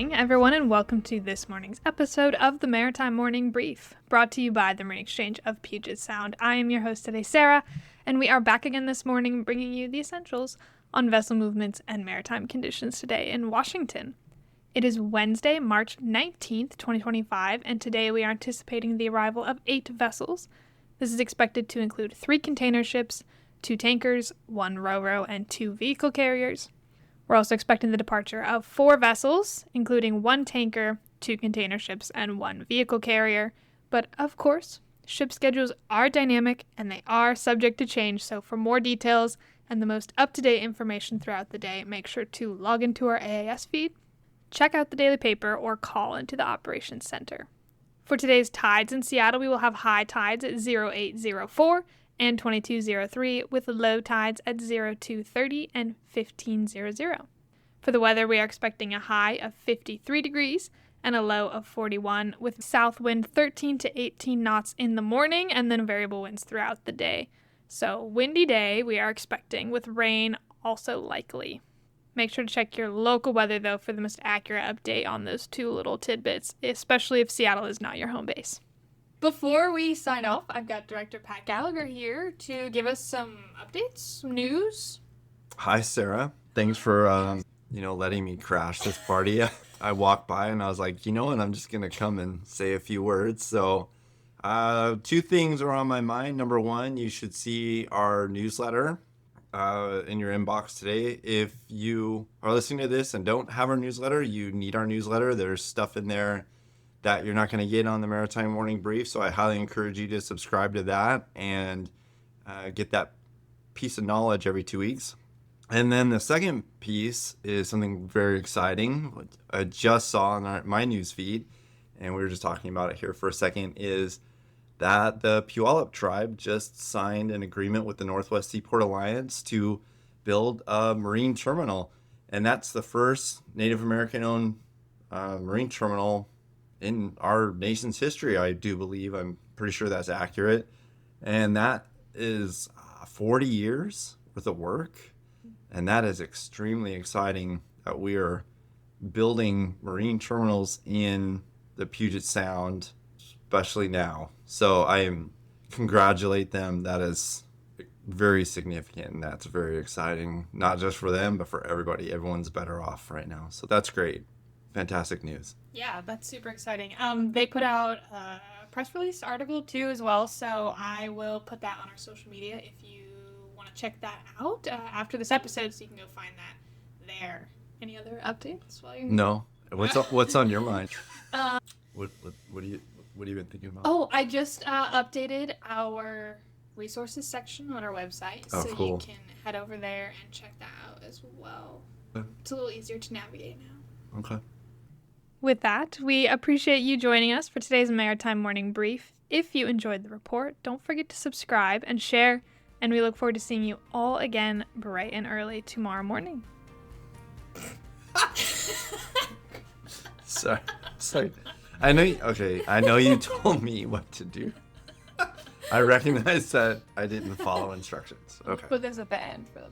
morning, everyone, and welcome to this morning's episode of the Maritime Morning Brief, brought to you by the Marine Exchange of Puget Sound. I am your host today, Sarah, and we are back again this morning bringing you the essentials on vessel movements and maritime conditions today in Washington. It is Wednesday, March 19th, 2025, and today we are anticipating the arrival of 8 vessels. This is expected to include 3 container ships, 2 tankers, 1 ro-ro, and 2 vehicle carriers. We're also expecting the departure of 4 vessels, including 1 tanker, 2 container ships, and 1 vehicle carrier. But of course, ship schedules are dynamic and they are subject to change, so for more details and the most up-to-date information throughout the day, make sure to log into our AIS feed, check out the daily paper, or call into the Operations Center. For today's tides in Seattle, we will have high tides at 0804 and 2203, with low tides at 0230 and 1500. For the weather, we are expecting a high of 53 degrees and a low of 41, with south wind 13 to 18 knots in the morning and then variable winds throughout the day. So windy day we are expecting, with rain also likely. Make sure to check your local weather, though, for the most accurate update on those 2 little tidbits, especially if Seattle is not your home base. Before we sign off, I've got Director Pat Gallagher here to give us some updates, some news. Hi, Sarah. Thanks for, letting me crash this party. I walked by and I was like, what? I'm just going to come and say a few words. So 2 things are on my mind. Number 1, you should see our newsletter in your inbox today. If you are listening to this and don't have our newsletter, you need our newsletter. There's stuff in there that you're not going to get on the Maritime Morning Brief, so I highly encourage you to subscribe to that and get that piece of knowledge every 2 weeks. And then the second piece is something very exciting I just saw on my news feed, and we were just talking about it here for a second, is that the Puyallup tribe just signed an agreement with the Northwest Seaport Alliance to build a marine terminal. And that's the first Native American-owned marine terminal in our nation's history, I do believe. I'm pretty sure that's accurate. And that is 40 years worth of work. And that is extremely exciting that we are building marine terminals in the Puget Sound, especially now. So I congratulate them. That is very significant, and that's very exciting, not just for them, but for everybody. Everyone's better off right now. So that's great. Fantastic news. Yeah, that's super exciting. They put out a press release article too as well, so I will put that on our social media if you want to check that out after this episode, so you can go find that there. Any other updates while you're... No. What's on your mind? What have you been thinking about? Oh, I just updated our resources section on our website, so cool. You can head over there and check that out as well. It's a little easier to navigate now. Okay. With that, we appreciate you joining us for today's Maritime Morning Brief. If you enjoyed the report, don't forget to subscribe and share, and we look forward to seeing you all again bright and early tomorrow morning. Sorry. I know you told me what to do. I recognize that I didn't follow instructions. Okay. But there's a band for them.